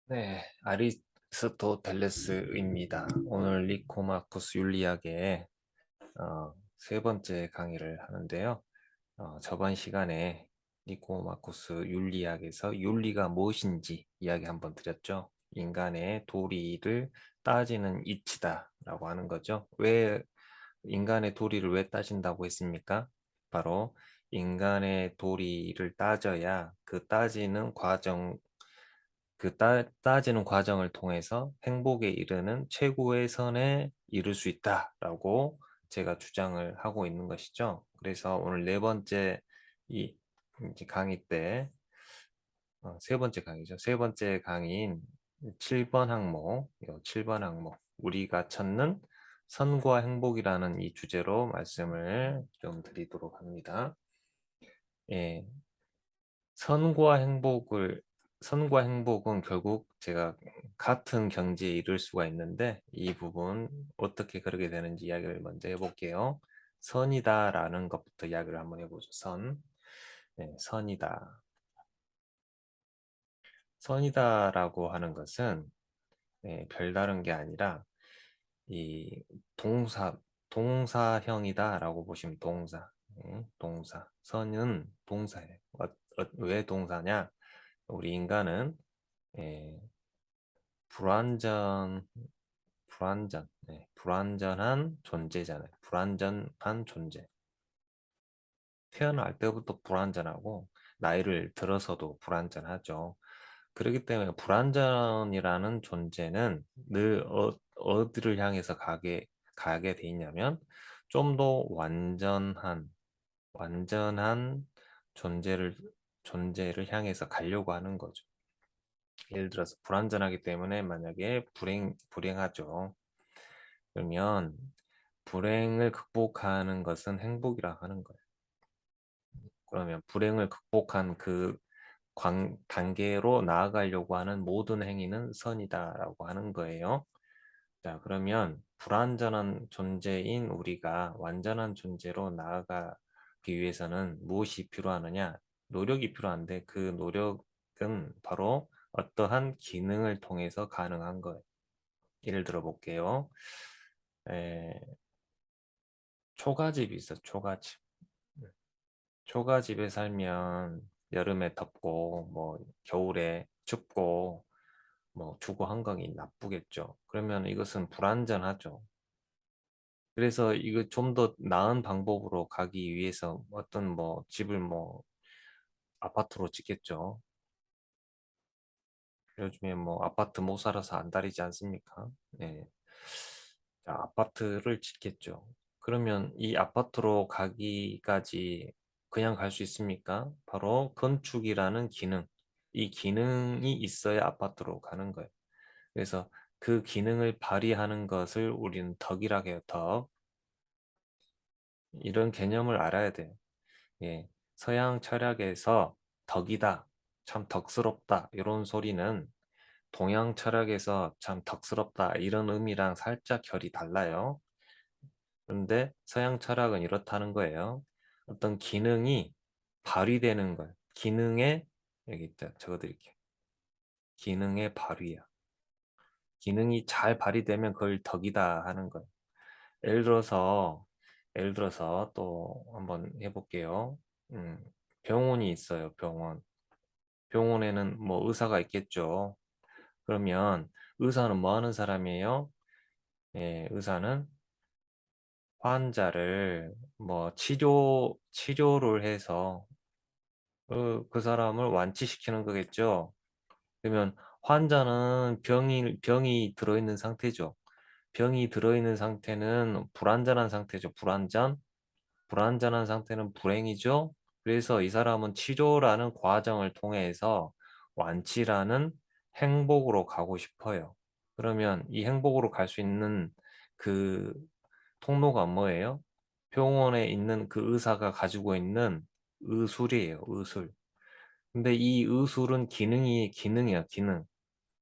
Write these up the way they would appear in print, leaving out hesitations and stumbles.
네, 아리스토텔레스입니다. 오늘 니코마코스 윤리학의 세 번째 강의를 하는데요. 저번 시간에 니코마코스 윤리학에서 윤리가 무엇인지 이야기 한번 드렸죠. 인간의 도리를 따지는 이치다라고 하는 거죠. 왜 인간의 도리를 왜 따진다고 했습니까? 바로 인간의 도리를 따져야 그 따지는 과정 따지는 과정을 통해서 행복에 이르는 최고의 선에 이룰 수 있다라고 제가 주장을 하고 있는 것이죠. 그래서 오늘 네 번째 이 이제 강의 때 세 번째 강의죠. 세 번째 강의인 7번 항목, 7번 항목 우리가 찾는 선과 행복이라는 이 주제로 말씀을 좀 드리도록 합니다. 예, 선과 행복을 선과 행복은 결국 제가 같은 경지에 이룰 수가 있는데 이 부분 어떻게 그렇게 되는지 이야기를 먼저 해볼게요. 선이다라는 것부터 이야기를 한번 해보죠. 선. 네, 선이다. 선이다라고 하는 것은 별다른 게 아니라 이 동사 동사형이다라고 보시면 동사. 동사. 선은 동사예요. 왜 동사냐? 우리 인간은 예, 불완전, 불완전한 존재잖아요. 불완전한 존재. 태어날 때부터 불완전하고, 나이를 들어서도 불완전하죠. 그렇기 때문에 불완전이라는 존재는 늘 어디를 향해서 가게 돼 있냐면, 좀 더 완전한 존재를 향해서 가려고 하는 거죠. 예를 들어서 불완전하기 때문에 만약에 불행하죠. 그러면 불행을 극복하는 것은 행복이라 하는 거예요. 그러면 불행을 극복한 그 단계로 나아가려고 하는 모든 행위는 선이다라고 하는 거예요. 자, 그러면 불완전한 존재인 우리가 완전한 존재로 나아가기 위해서는 무엇이 필요하느냐? 노력이 필요한데 그 노력은 바로 어떠한 기능을 통해서 가능한 거예요. 예를 들어 볼게요. 에, 초가집이 있어, 초가집. 초가집에 살면 여름에 덥고, 뭐, 겨울에 춥고, 뭐, 주거 환경이 나쁘겠죠. 그러면 이것은 불안전하죠. 그래서 이거 좀 더 나은 방법으로 가기 위해서 어떤 뭐, 집을 뭐, 아파트로 짓겠죠. 요즘에 뭐, 아파트 못 살아서 안달이지 않습니까? 네. 자, 아파트를 짓겠죠. 그러면 이 아파트로 가기까지 그냥 갈 수 있습니까? 바로 건축이라는 기능. 이 기능이 있어야 아파트로 가는 거예요. 그래서 그 기능을 발휘하는 것을 우리는 덕이라고 해요. 덕. 이런 개념을 알아야 돼요. 예. 서양 철학에서 덕이다. 참 덕스럽다. 이런 소리는 동양 철학에서 참 덕스럽다. 이런 의미랑 살짝 결이 달라요. 그런데 서양 철학은 이렇다는 거예요. 어떤 기능이 발휘되는 거예요. 여기 있다. 적어드릴게요. 기능의 발휘야. 기능이 잘 발휘되면 그걸 덕이다 하는 거예요. 예를 들어서, 예를 들어서 또 한번 해볼게요. 음, 병원이 있어요, 병원. 병원에는 뭐 의사가 있겠죠. 그러면 의사는 뭐 하는 사람이에요? 예, 의사는 환자를 뭐 치료를 해서 그 사람을 완치시키는 거겠죠. 그러면 환자는 병이 들어있는 상태죠. 병이 들어있는 상태는 불완전한 상태죠. 불완전한 상태는 불행이죠. 그래서 이 사람은 치료라는 과정을 통해서 완치라는 행복으로 가고 싶어요. 그러면 이 행복으로 갈 수 있는 그 통로가 뭐예요? 병원에 있는 그 의사가 가지고 있는 의술이에요, 의술. 근데 이 의술은 기능이야, 기능.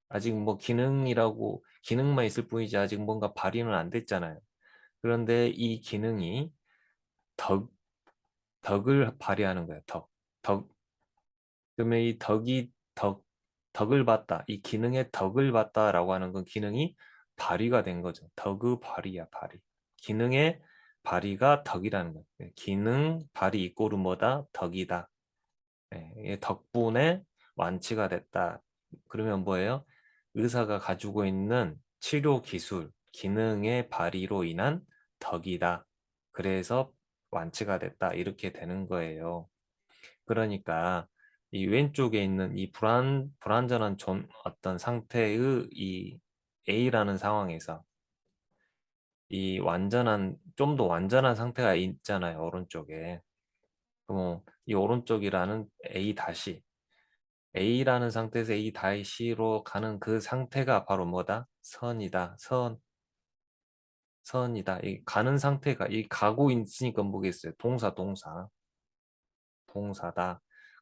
아직 뭐 기능만 있을 뿐이지 아직 뭔가 발휘는 안 됐잖아요. 그런데 이 기능이 덕, 덕을 발휘하는 거예요, 덕. 덕. 그러면 이 덕이 덕을 봤다. 이 기능의 덕을 봤다라고 하는 건 기능이 발휘가 된 거죠. 덕의 발휘야, 발휘. 기능의 발휘가 덕이라는 거예요. 기능 발휘 이꼬르 뭐다? 덕이다. 예, 덕분에 완치가 됐다. 그러면 뭐예요? 의사가 가지고 있는 치료 기술, 기능의 발휘로 인한 덕이다. 그래서 완치가 됐다. 이렇게 되는 거예요. 그러니까 이 왼쪽에 있는 이 불완전한 어떤 상태의 이 A라는 상황에서 이 좀 더 완전한 상태가 있잖아요. 오른쪽에. 그럼 이 오른쪽이라는 A 다시 A라는 상태에서 A 다시로 가는 그 상태가 바로 뭐다? 선이다. 선이다. 이 가는 상태가 이 가고 있으니까 뭐겠어요? 동사다.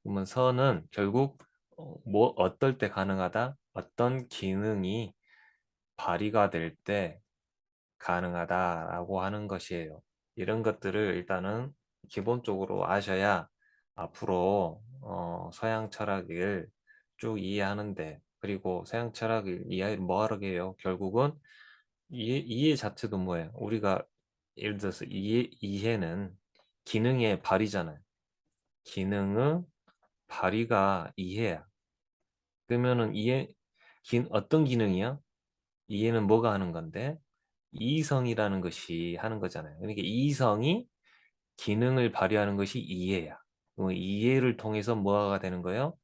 그러면 선은 결국 뭐 어떨 때 가능하다? 어떤 기능이 발휘가 될 때 가능하다라고 하는 것이에요. 이런 것들을 일단은 기본적으로 아셔야 앞으로 서양 철학을 쭉 이해하는데 그리고 서양 철학을 이해를 뭐 하러 해요? 결국은 이해 자체도 뭐예요? 우리가 예를 들어서 이해는 기능의 발휘잖아요. 기능의 발휘가 이해야. 그러면은 어떤 기능이야? 이해는 뭐가 하는 건데? 이성이라는 것이 하는 거잖아요. 그러니까 이성이 기능을 발휘하는 것이 이해야. 이해를 통해서 뭐가 되는 거예요?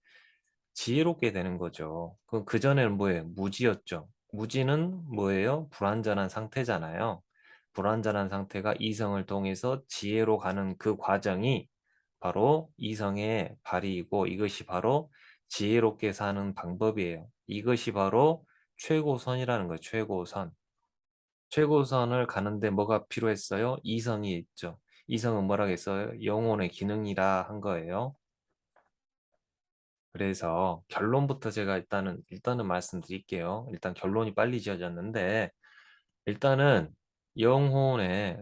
지혜롭게 되는 거죠. 그전에는 뭐예요? 무지였죠. 무지는 뭐예요? 불완전한 상태잖아요. 불완전한 상태가 이성을 통해서 지혜로 가는 그 과정이 바로 이성의 발휘이고 이것이 바로 지혜롭게 사는 방법이에요. 이것이 바로 최고선이라는 거예요. 최고선. 최고선을 가는데 뭐가 필요했어요? 이성이 있죠. 이성은 뭐라고 했어요? 영혼의 기능이라 한 거예요. 그래서 결론부터 제가 일단은 말씀드릴게요. 일단 결론이 빨리 지어졌는데 일단은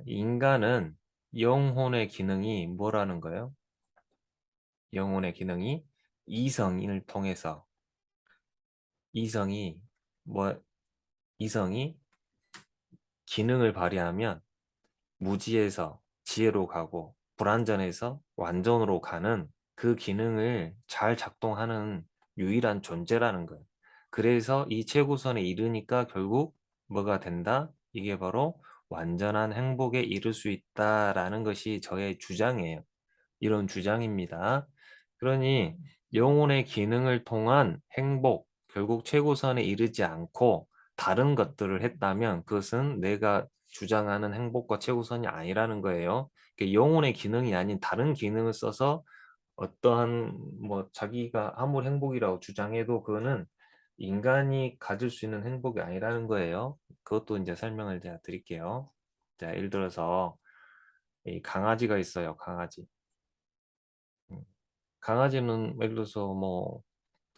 인간은 영혼의 기능이 뭐라는 거예요? 영혼의 기능이 이성을 통해서 이성이 뭐 이성이 기능을 발휘하면 무지에서 지혜로 가고 불완전에서 완전으로 가는 그 기능을 잘 작동하는 유일한 존재라는 거예요. 그래서 이 최고선에 이르니까 결국 뭐가 된다? 이게 바로 완전한 행복에 이를 수 있다라는 것이 저의 주장이에요. 이런 주장입니다. 그러니 영혼의 기능을 통한 행복, 결국 최고선에 이르지 않고 다른 것들을 했다면 그것은 내가 주장하는 행복과 최고선이 아니라는 거예요. 영혼의 기능이 아닌 다른 기능을 써서 어떠한 뭐 자기가 아무리 행복이라고 주장해도 그거는 인간이 가질 수 있는 행복이 아니라는 거예요. 그것도 이제 설명을 제가 드릴게요. 자, 예를 들어서 이 강아지가 있어요. 강아지. 음, 강아지는 예를 들어서 뭐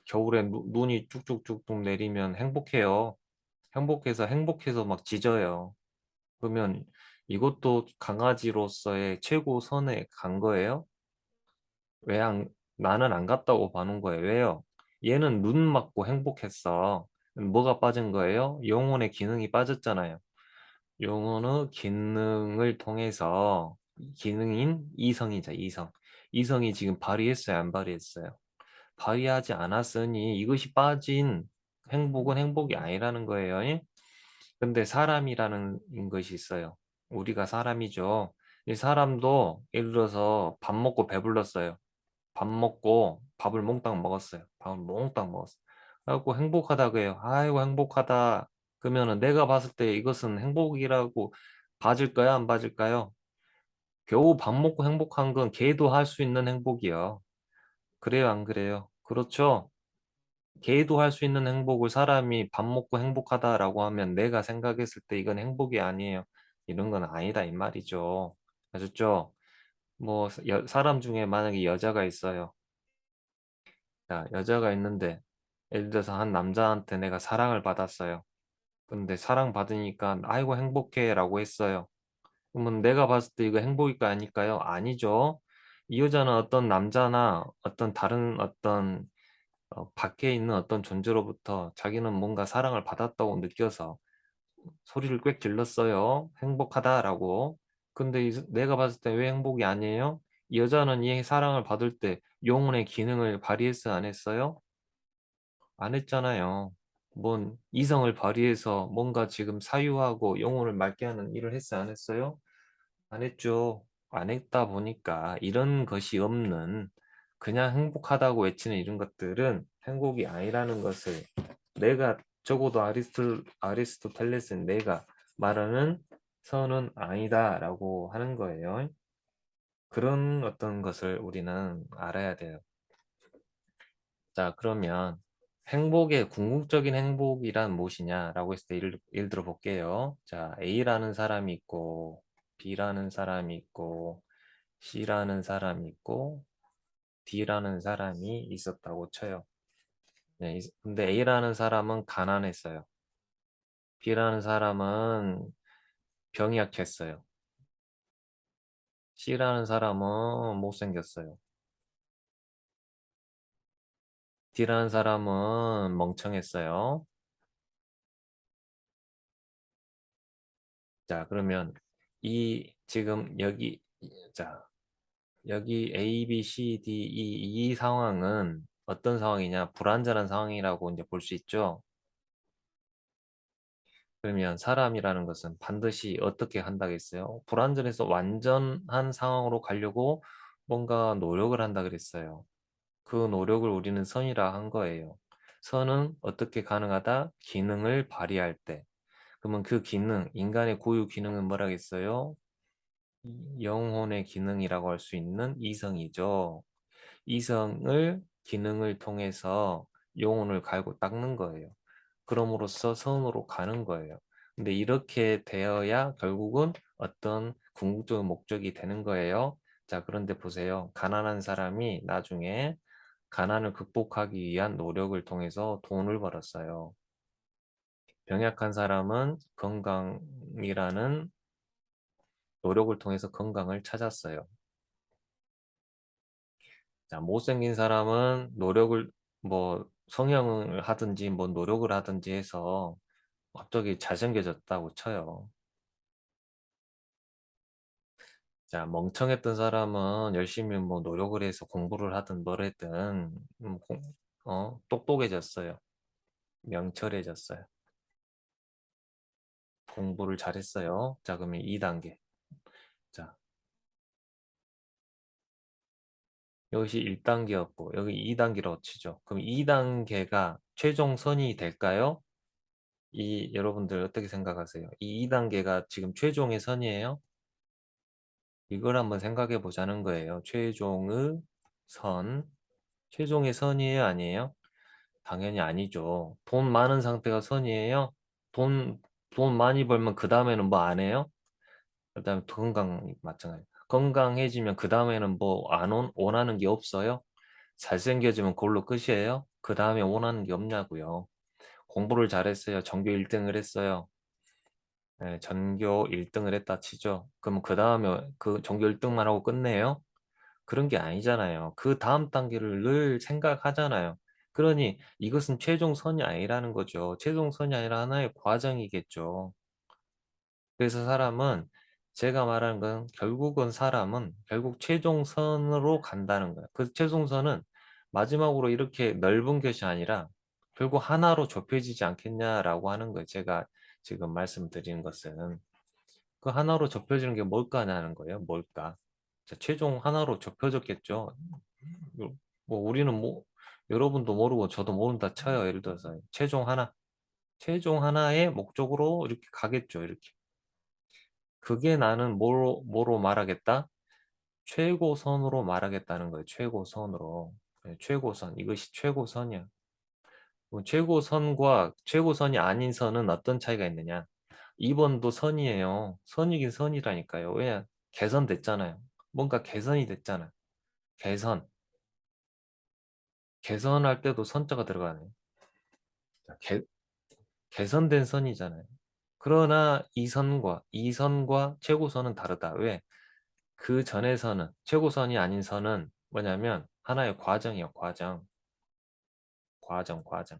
겨울에 눈이 쭉쭉쭉쭉 내리면 행복해요. 행복해서 막 짖어요. 그러면 이것도 강아지로서의 최고선에 간 거예요? 왜 나는 안 갔다고 봐는 거예요. 왜요? 얘는 눈 맞고 행복했어. 뭐가 빠진 거예요? 영혼의 기능이 빠졌잖아요. 영혼의 기능을 통해서 기능인 이성이죠, 이성. 이성이 지금 발휘했어요, 안 발휘했어요? 발휘하지 않았으니 이것이 빠진 행복은 행복이 아니라는 거예요. 예? 근데 사람이라는 것이 있어요. 우리가 사람이죠. 이 사람도 예를 들어서 밥 먹고 배불렀어요. 밥 먹고 밥을 몽땅 먹었어요. 밥을 몽땅 먹었어요. 그래갖고 행복하다고 해요. 아이고 행복하다. 그러면은 내가 봤을 때 이것은 행복이라고 봐줄 거야, 안 봐줄까요? 겨우 밥 먹고 행복한 건 개도 할 수 있는 행복이요. 그래요, 안 그래요? 그렇죠? 개도 할 수 있는 행복을 사람이 밥 먹고 행복하다라고 하면 내가 생각했을 때 이건 행복이 아니에요. 이런 건 아니다 이 말이죠. 아셨죠? 뭐 사람 중에 만약에 여자가 있어요. 자, 여자가 있는데 예를 들어서 한 남자한테 내가 사랑을 받았어요. 근데 사랑받으니까 아이고 행복해라고 했어요. 그러면 내가 봤을 때 이거 행복일까 아닐까요? 아니죠. 이 여자는 어떤 남자나 어떤 다른 어떤 밖에 있는 어떤 존재로부터 자기는 뭔가 사랑을 받았다고 느껴서 소리를 꽥 질렀어요. 행복하다라고. 근데 내가 봤을 때 왜 행복이 아니에요? 이 여자는 이 사랑을 받을 때 영혼의 기능을 발휘했어요, 안 했어요? 안 했잖아요. 뭔 이성을 발휘해서 뭔가 지금 사유하고 영혼을 맑게 하는 일을 했어요, 안 했어요? 안 했죠. 안 했다 보니까 이런 것이 없는 그냥 행복하다고 외치는 이런 것들은 행복이 아니라는 것을 내가 적어도 아리스토텔레스는 내가 말하는 선은 아니다라고 하는 거예요. 그런 어떤 것을 우리는 알아야 돼요. 자, 그러면 행복의 궁극적인 행복이란 무엇이냐라고 했을 때 예를 들어 볼게요. 자, A라는 사람이 있고 B라는 사람이 있고 C라는 사람이 있고 D라는 사람이 있었다고 쳐요. 네, 근데 A라는 사람은 가난했어요. B라는 사람은 병이 약했어요. C라는 사람은 못생겼어요. D라는 사람은 멍청했어요. 자, 그러면 지금 자, 여기 A, B, C, D, 이 상황은 어떤 상황이냐? 불완전한 상황이라고 이제 볼 수 있죠. 그러면 사람이라는 것은 반드시 어떻게 한다겠어요? 불완전해서 완전한 상황으로 가려고 뭔가 노력을 한다 그랬어요. 그 노력을 우리는 선이라 한 거예요. 선은 어떻게 가능하다? 기능을 발휘할 때. 그러면 그 기능, 인간의 고유 기능은 뭐라겠어요? 영혼의 기능이라고 할 수 있는 이성이죠. 이성을 기능을 통해서 영혼을 갈고 닦는 거예요. 그럼으로써 선으로 가는 거예요. 근데 이렇게 되어야 결국은 어떤 궁극적인 목적이 되는 거예요. 자, 그런데 보세요. 가난한 사람이 나중에 가난을 극복하기 위한 노력을 통해서 돈을 벌었어요. 병약한 사람은 건강이라는 노력을 통해서 건강을 찾았어요. 자, 못생긴 사람은 뭐, 성형을 하든지, 뭐, 노력을 하든지 해서 갑자기 잘생겨졌다고 쳐요. 자, 멍청했던 사람은 열심히 뭐, 노력을 해서 공부를 하든 뭘 했든, 똑똑해졌어요. 명철해졌어요. 공부를 잘했어요. 자, 그러면 2단계. 자, 여기서 1단계였고, 여기 2단계로 치죠. 그럼 2단계가 최종선이 될까요? 여러분들 어떻게 생각하세요? 이 2단계가 지금 최종의 선이에요? 이걸 한번 생각해 보자는 거예요. 최종의 선. 최종의 선이에요? 아니에요? 당연히 아니죠. 돈 많은 상태가 선이에요? 돈, 돈 많이 벌면 그 다음에는 뭐 안 해요? 그 다음에 건강 마찬가지. 건강해지면 그 다음에는 뭐 안 원하는 게 없어요? 잘생겨지면 그걸로 끝이에요? 그 다음에 원하는 게 없냐고요. 공부를 잘했어요. 전교 1등을 했어요. 네, 전교 1등을 했다 치죠. 그럼 그 다음에 그 전교 1등만 하고 끝내요? 그런 게 아니잖아요. 그 다음 단계를 늘 생각하잖아요. 그러니 이것은 최종선이 아니라는 거죠. 최종선이 아니라 하나의 과정이겠죠. 그래서 제가 말하는 건 결국은 사람은 결국 최종선으로 간다는 거예요. 그 최종선은 마지막으로 이렇게 넓은 것이 아니라 결국 하나로 좁혀지지 않겠냐라고 하는 거예요. 제가 지금 말씀드리는 것은. 그 하나로 좁혀지는 게 뭘까냐는 거예요. 뭘까? 자, 최종 하나로 좁혀졌겠죠. 뭐 우리는 뭐 여러분도 모르고 저도 모른다 쳐요. 예를 들어서 최종 하나의 목적으로 이렇게 가겠죠. 이렇게. 그게 나는 뭐로 말하겠다? 최고선으로 말하겠다는 거예요. 최고선으로. 네, 최고선. 이것이 최고선이야. 뭐 최고선과 최고선이 아닌 선은 어떤 차이가 있느냐? 2번도 선이에요. 선이긴 선이라니까요. 왜? 개선됐잖아요. 뭔가 개선이 됐잖아. 개선. 개선할 때도 선자가 들어가네. 자, 개선된 선이잖아요. 그러나 이 선과 최고선은 다르다. 왜? 그 전의 선은, 최고선이 아닌 선은 뭐냐면 하나의 과정이에요, 과정. 과정.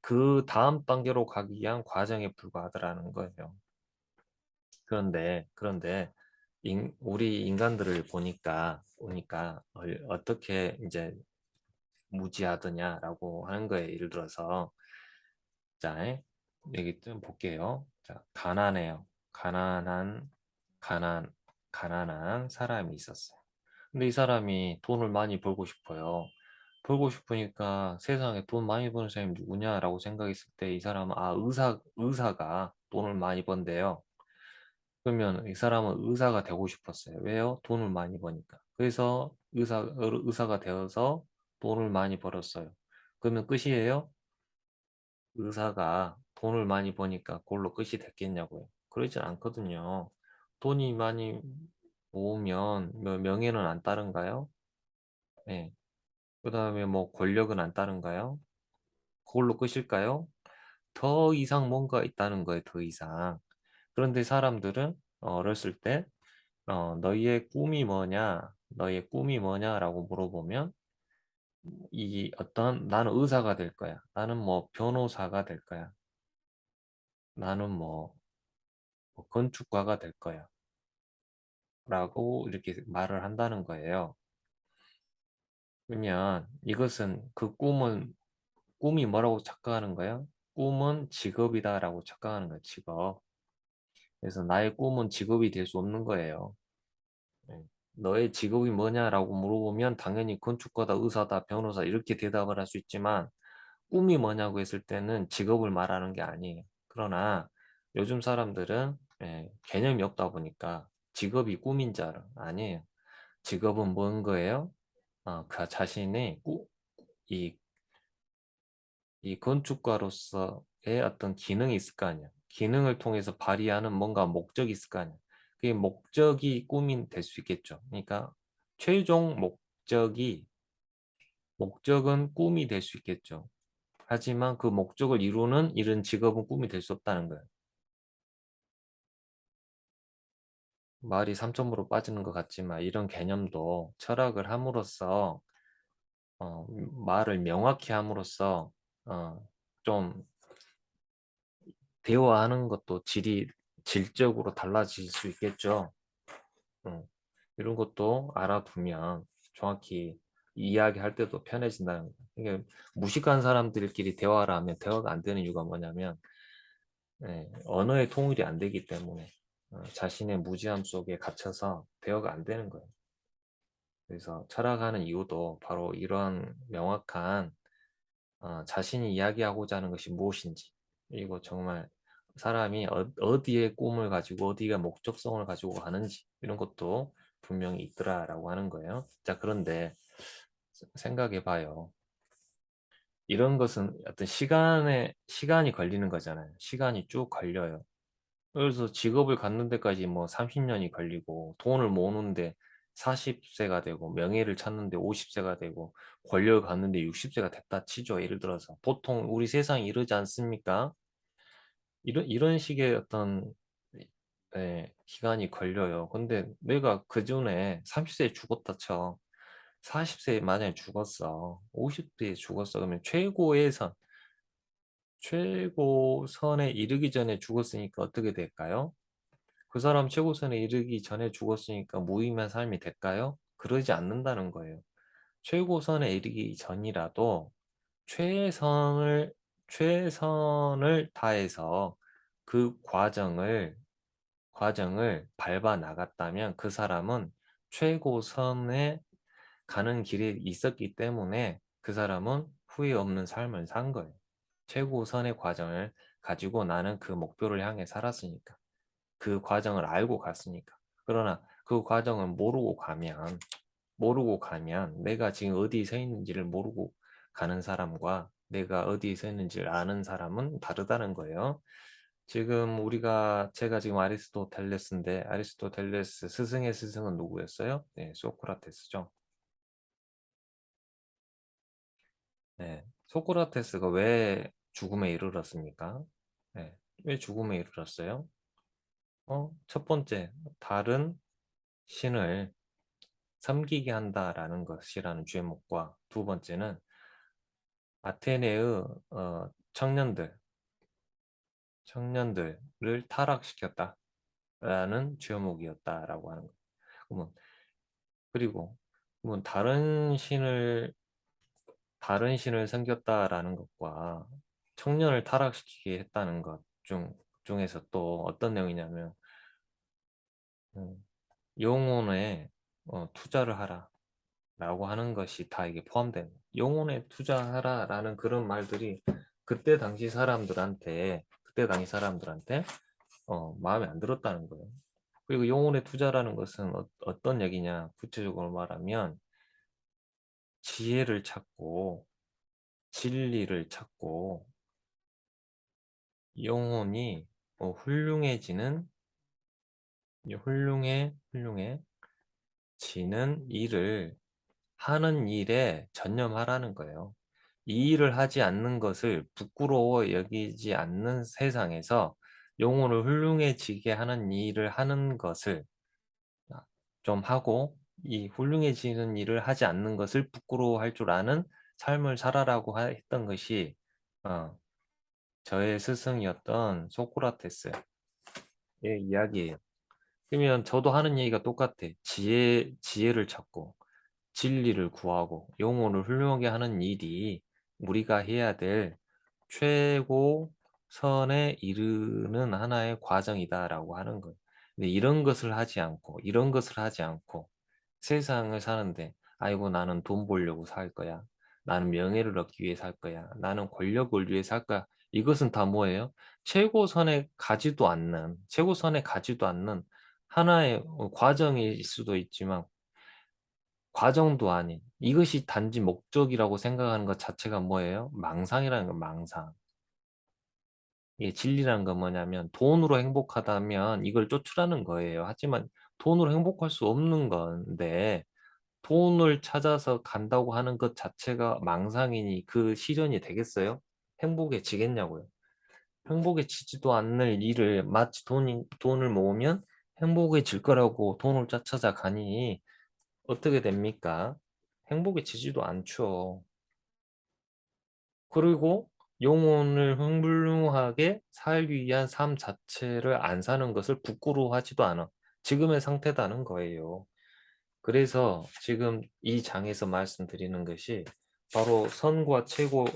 그 다음 단계로 가기 위한 과정에 불과하더라는 거예요. 그런데 우리 인간들을 보니까 어떻게 이제 무지하더냐라고 하는 거예요. 예를 들어서 자, 여기 좀 볼게요. 자, 가난해요. 가난, 가난한 사람이 있었어요. 근데 이 사람이 돈을 많이 벌고 싶어요. 벌고 싶으니까 세상에 돈 많이 버는 사람이 누구냐라고 생각했을 때 이 사람은 의사가 돈을 많이 번대요. 그러면 이 사람은 의사가 되고 싶었어요. 왜요? 돈을 많이 버니까. 그래서 의사가 되어서 돈을 많이 벌었어요. 그러면 끝이에요? 의사가 돈을 많이 버니까 그걸로 끝이 됐겠냐고요. 그러진 않거든요. 돈이 많이 모으면 명예는 안 따른가요? 네. 그 다음에 뭐 권력은 안 따른가요? 그걸로 끝일까요? 더 이상 뭔가 있다는 거예요, 더 이상. 그런데 사람들은 어렸을 때 너희의 꿈이 뭐냐? 너희의 꿈이 뭐냐라고 물어보면 이 어떤 나는 의사가 될 거야. 나는 뭐 변호사가 될 거야. 나는 뭐 건축가가 될 거야. 라고 이렇게 말을 한다는 거예요. 그러면 이것은 꿈이 뭐라고 착각하는 거예요? 꿈은 직업이다라고 착각하는 거예요, 직업. 그래서 나의 꿈은 직업이 될 수 없는 거예요. 네. 너의 직업이 뭐냐라고 물어보면 당연히 건축가다, 의사다, 변호사 이렇게 대답을 할 수 있지만 꿈이 뭐냐고 했을 때는 직업을 말하는 게 아니에요. 그러나 요즘 사람들은 개념이 없다 보니까 직업이 꿈인 줄 알아. 아니에요. 직업은 뭔 거예요? 그 자신의 이, 이 건축가로서의 어떤 기능이 있을 거 아니야. 기능을 통해서 발휘하는 뭔가 목적이 있을 거 아니야. 그게 목적이 꿈이 될 수 있겠죠. 그러니까 최종 목적은 꿈이 될 수 있겠죠. 하지만 그 목적을 이루는 이런 직업은 꿈이 될 수 없다는 거예요. 말이 삼점으로 빠지는 것 같지만 이런 개념도 철학을 함으로써 어, 말을 명확히 함으로써 어, 좀 대화하는 것도 질적으로 달라질 수 있겠죠. 음, 이런 것도 알아두면 정확히 이야기할 때도 편해진다는 거예요. 이게 무식한 사람들끼리 대화를 하면 대화가 안 되는 이유가 뭐냐면 언어의 통일이 안 되기 때문에 자신의 무지함 속에 갇혀서 대화가 안 되는 거예요. 그래서 철학하는 이유도 바로 이런 명확한 자신이 이야기하고자 하는 것이 무엇인지 그리고 정말 사람이 어디에 꿈을 가지고 어디가 목적성을 가지고 가는지 이런 것도 분명히 있더라라고 하는 거예요. 자, 그런데 생각해 봐요. 이런 것은 어떤 시간이 걸리는 거잖아요. 시간이 쭉 걸려요. 그래서 직업을 갖는 데까지 뭐 30년이 걸리고 돈을 모으는데 40세가 되고 명예를 찾는데 50세가 되고 권력을 갖는데 60세가 됐다 치죠. 예를 들어서 보통 우리 세상이 이러지 않습니까? 이런 식의 어떤 기간이 걸려요. 근데 내가 그 전에 30세에 죽었다 쳐. 40세에 만약에 죽었어. 50세에 죽었어. 그러면 최고선에 이르기 전에 죽었으니까 어떻게 될까요? 그 사람 최고선에 이르기 전에 죽었으니까 무의미한 삶이 될까요? 그러지 않는다는 거예요. 최고선에 이르기 전이라도 최선을, 최선을 다해서 그 과정을 밟아 나갔다면 그 사람은 최고선에 가는 길에 있었기 때문에 그 사람은 후회 없는 삶을 산 거예요. 최고선의 과정을 가지고 나는 그 목표를 향해 살았으니까. 그 과정을 알고 갔으니까. 그러나 그 과정을 모르고 가면 내가 지금 어디에 서 있는지를 모르고 가는 사람과 내가 어디에 서 있는지를 아는 사람은 다르다는 거예요. 제가 지금 아리스토텔레스인데 아리스토텔레스 스승의 스승은 누구였어요? 네, 소크라테스죠. 네, 소크라테스가 왜 죽음에 이르렀습니까? 네, 왜 죽음에 이르렀어요? 첫 번째, 다른 신을 섬기게 한다라는 것이라는 죄목과 두 번째는 아테네의 청년들을 타락시켰다라는 죄목이었다라고 하는 거예요. 그러면 그리고 그러면 다른 신을 섬겼다라는 것과 청년을 타락시키게 했다는 것 중에서 또 어떤 내용이냐면 음, 영혼에 투자를 하라라고 하는 것이 다 이게 포함된 영혼에 투자하라라는 그런 말들이 그때 당시 사람들한테 마음에 안 들었다는 거예요. 그리고 영혼의 투자라는 것은 어떤 얘기냐? 구체적으로 말하면 지혜를 찾고 진리를 찾고 영혼이 훌륭해지는 훌륭해지는 일을 하는 일에 전념하라는 거예요. 이 일을 하지 않는 것을 부끄러워 여기지 않는 세상에서 영혼을 훌륭해지게 하는 일을 하는 것을 좀 하고 이 훌륭해지는 일을 하지 않는 것을 부끄러워할 줄 아는 삶을 살아라고 했던 것이 어, 저의 스승이었던 소크라테스의 이야기예요. 그러면 저도 하는 얘기가 똑같아. 지혜를 찾고 진리를 구하고 영혼을 훌륭하게 하는 일이 우리가 해야 될 최고선에 이르는 하나의 과정이다라고 하는 거예요. 근데 이런 것을 하지 않고 세상을 사는데, 아이고, 나는 돈 벌려고 살 거야. 나는 명예를 얻기 위해 살 거야. 나는 권력을 위해 살 거야. 이것은 다 뭐예요? 최고선에 가지도 않는 하나의 과정일 수도 있지만 과정도 아닌 이것이 단지 목적이라고 생각하는 것 자체가 뭐예요? 망상이라는 건 망상. 이게 진리라는 건 뭐냐면 돈으로 행복하다면 이걸 쫓으라는 거예요. 하지만 돈으로 행복할 수 없는 건데 돈을 찾아서 간다고 하는 것 자체가 망상이니 그 실현이 되겠어요? 행복해지겠냐고요. 행복해지지도 않는 일을 마치 돈을 모으면 행복해질 거라고 돈을 찾아가니 어떻게 됩니까? 행복해지지도 않죠. 그리고 영혼을 흥불능하게 살기 위한 삶 자체를 안 사는 것을 부끄러워하지도 않아. 지금의 상태다는 거예요. 그래서 지금 이 장에서 말씀드리는 것이 바로 선과 최고,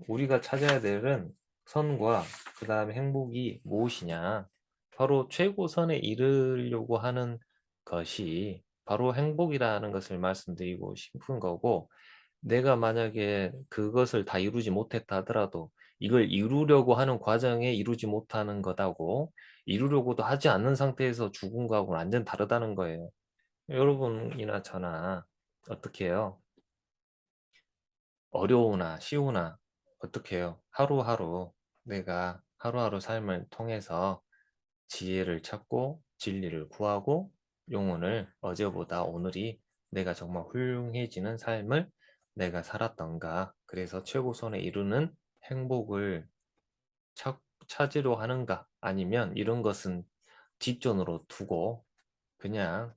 우리가 찾아야 되는 선과 그 다음에 행복이 무엇이냐. 바로 최고선에 이르려고 하는 것이 바로 행복이라는 것을 말씀드리고 싶은 거고, 내가 만약에 그것을 다 이루지 못했다 하더라도 이걸 이루려고 하는 과정에 이루지 못하는 거다고, 이루려고도 하지 않는 상태에서 죽은 거하고는 완전 다르다는 거예요. 여러분이나 저나 어떻게 해요? 어려우나 쉬우나 어떻게 해요? 하루하루 내가 하루하루 삶을 통해서 지혜를 찾고 진리를 구하고 영혼을 어제보다 오늘이 내가 정말 훌륭해지는 삶을 내가 살았던가. 그래서 최고선에 이루는 행복을 찾으려 하는가? 아니면 이런 것은 뒷전으로 두고 그냥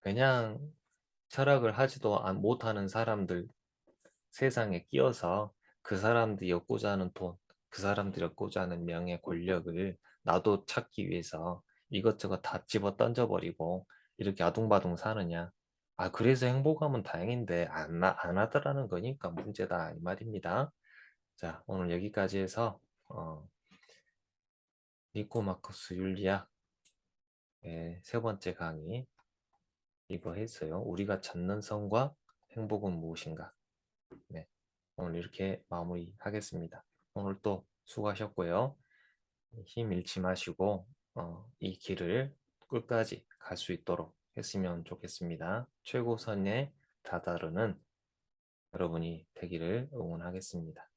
그냥 철학을 하지도 못하는 사람들 세상에 끼어서 그 사람들이 얻고자 하는 돈, 그 사람들이 얻고자 하는 명예, 권력을 나도 찾기 위해서 이것저것 다 집어 던져버리고 이렇게 아둥바둥 사느냐. 아, 그래서 행복하면 다행인데 안 하더라는 거니까 문제다 이 말입니다. 자, 오늘 여기까지 해서 니코마코스 윤리학의 세 번째 강의 이거 했어요. 우리가 찾는 성과 행복은 무엇인가? 네, 오늘 이렇게 마무리하겠습니다. 오늘 또 수고하셨고요. 힘 잃지 마시고 이 길을 끝까지 갈 수 있도록 했으면 좋겠습니다. 최고선에 다다르는 여러분이 되기를 응원하겠습니다.